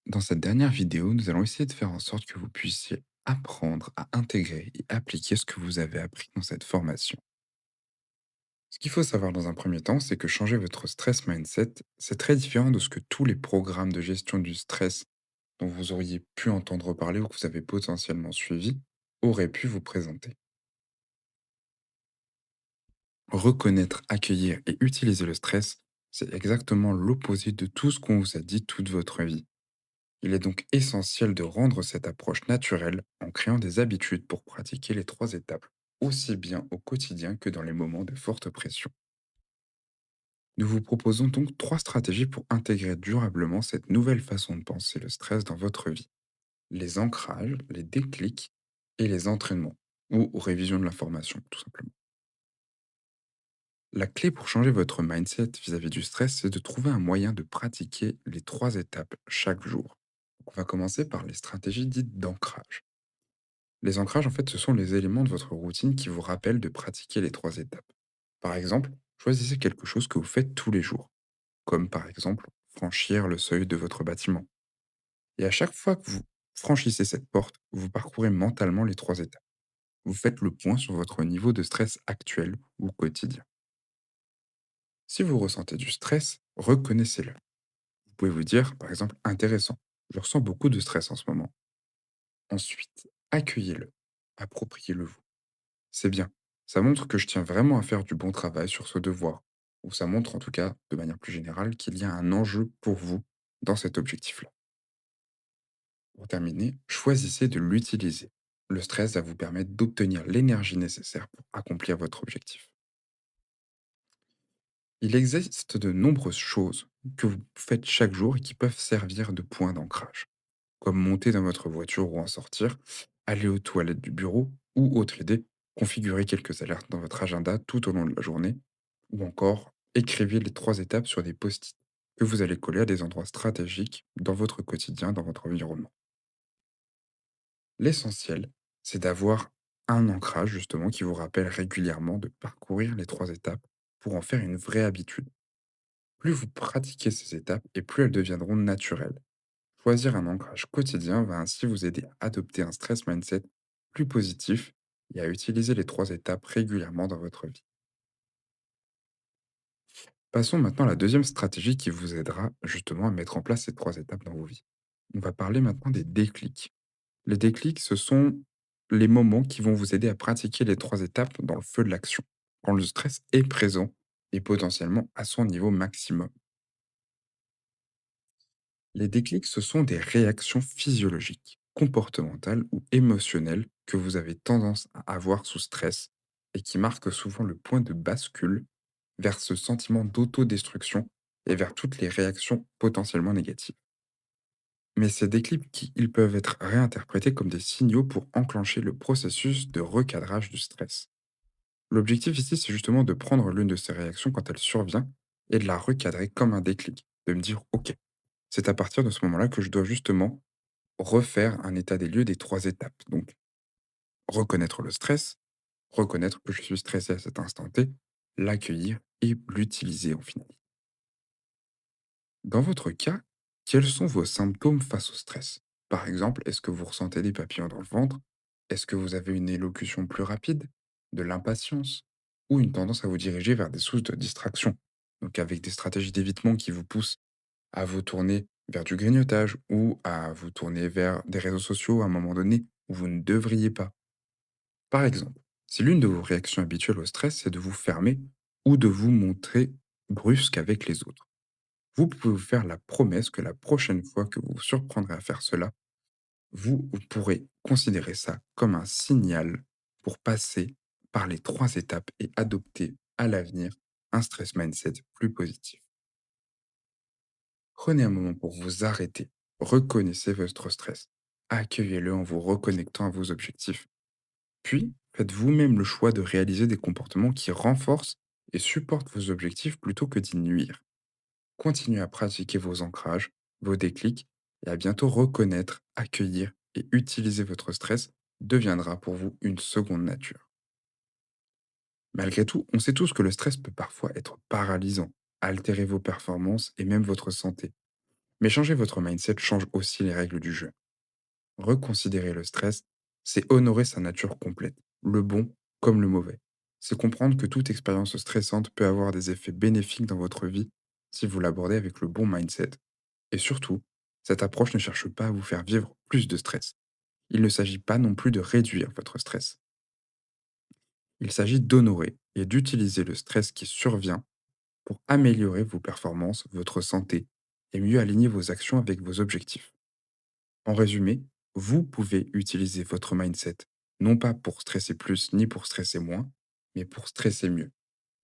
Dans cette dernière vidéo, nous allons essayer de faire en sorte que vous puissiez apprendre à intégrer et appliquer ce que vous avez appris dans cette formation. Ce qu'il faut savoir dans un premier temps, c'est que changer votre stress mindset, c'est très différent de ce que tous les programmes de gestion du stress dont vous auriez pu entendre parler ou que vous avez potentiellement suivi auraient pu vous présenter. Reconnaître, accueillir et utiliser le stress, c'est exactement l'opposé de tout ce qu'on vous a dit toute votre vie. Il est donc essentiel de rendre cette approche naturelle en créant des habitudes pour pratiquer les trois étapes, aussi bien au quotidien que dans les moments de forte pression. Nous vous proposons donc trois stratégies pour intégrer durablement cette nouvelle façon de penser le stress dans votre vie. Les ancrages, les déclics et les entraînements, ou révision de l'information, tout simplement. La clé pour changer votre mindset vis-à-vis du stress, c'est de trouver un moyen de pratiquer les trois étapes chaque jour. Donc, on va commencer par les stratégies dites d'ancrage. Les ancrages, en fait, ce sont les éléments de votre routine qui vous rappellent de pratiquer les trois étapes. Par exemple, choisissez quelque chose que vous faites tous les jours, comme par exemple franchir le seuil de votre bâtiment. Et à chaque fois que vous franchissez cette porte, vous parcourez mentalement les trois étapes. Vous faites le point sur votre niveau de stress actuel ou quotidien. Si vous ressentez du stress, reconnaissez-le. Vous pouvez vous dire, par exemple, intéressant. Je ressens beaucoup de stress en ce moment. Ensuite, accueillez-le. Appropriez-le vous. C'est bien. Ça montre que je tiens vraiment à faire du bon travail sur ce devoir. Ou ça montre en tout cas, de manière plus générale, qu'il y a un enjeu pour vous dans cet objectif-là. Pour terminer, choisissez de l'utiliser. Le stress va vous permettre d'obtenir l'énergie nécessaire pour accomplir votre objectif. Il existe de nombreuses choses que vous faites chaque jour et qui peuvent servir de point d'ancrage, comme monter dans votre voiture ou en sortir, aller aux toilettes du bureau ou autre idée, configurer quelques alertes dans votre agenda tout au long de la journée, ou encore écrivez les trois étapes sur des post-it que vous allez coller à des endroits stratégiques dans votre quotidien, dans votre environnement. L'essentiel, c'est d'avoir un ancrage justement qui vous rappelle régulièrement de parcourir les trois étapes pour en faire une vraie habitude. Plus vous pratiquez ces étapes et plus elles deviendront naturelles. Choisir un ancrage quotidien va ainsi vous aider à adopter un stress mindset plus positif et à utiliser les trois étapes régulièrement dans votre vie. Passons maintenant à la deuxième stratégie qui vous aidera justement à mettre en place ces trois étapes dans vos vies. On va parler maintenant des déclics. Les déclics, ce sont les moments qui vont vous aider à pratiquer les trois étapes dans le feu de l'action, quand le stress est présent et potentiellement à son niveau maximum. Les déclics, ce sont des réactions physiologiques, comportementales ou émotionnelles que vous avez tendance à avoir sous stress et qui marquent souvent le point de bascule vers ce sentiment d'autodestruction et vers toutes les réactions potentiellement négatives. Mais ces déclics, ils peuvent être réinterprétés comme des signaux pour enclencher le processus de recadrage du stress. L'objectif ici, c'est justement de prendre l'une de ces réactions quand elle survient et de la recadrer comme un déclic, de me dire, OK, c'est à partir de ce moment-là que je dois justement refaire un état des lieux des 3 étapes. Donc, reconnaître le stress, reconnaître que je suis stressé à cet instant T, l'accueillir et l'utiliser en final. Dans votre cas, quels sont vos symptômes face au stress? Par exemple, est-ce que vous ressentez des papillons dans le ventre? Est-ce que vous avez une élocution plus rapide? De l'impatience? Ou une tendance à vous diriger vers des sources de distraction? Donc avec des stratégies d'évitement qui vous poussent à vous tourner vers du grignotage ou à vous tourner vers des réseaux sociaux à un moment donné où vous ne devriez pas. Par exemple, si l'une de vos réactions habituelles au stress, c'est de vous fermer ou de vous montrer brusque avec les autres, vous pouvez vous faire la promesse que la prochaine fois que vous vous surprendrez à faire cela, vous pourrez considérer ça comme un signal pour passer par les trois étapes et adopter à l'avenir un stress mindset plus positif. Prenez un moment pour vous arrêter. Reconnaissez votre stress. Accueillez-le en vous reconnectant à vos objectifs. Puis, faites vous-même le choix de réaliser des comportements qui renforcent et supportent vos objectifs plutôt que d'y nuire. Continuez à pratiquer vos ancrages, vos déclics, et à bientôt reconnaître, accueillir et utiliser votre stress deviendra pour vous une seconde nature. Malgré tout, on sait tous que le stress peut parfois être paralysant, altérer vos performances et même votre santé. Mais changer votre mindset change aussi les règles du jeu. Reconsidérer le stress, c'est honorer sa nature complète, le bon comme le mauvais. C'est comprendre que toute expérience stressante peut avoir des effets bénéfiques dans votre vie si vous l'abordez avec le bon mindset. Et surtout, cette approche ne cherche pas à vous faire vivre plus de stress. Il ne s'agit pas non plus de réduire votre stress. Il s'agit d'honorer et d'utiliser le stress qui survient pour améliorer vos performances, votre santé et mieux aligner vos actions avec vos objectifs. En résumé, vous pouvez utiliser votre mindset non pas pour stresser plus ni pour stresser moins, mais pour stresser mieux.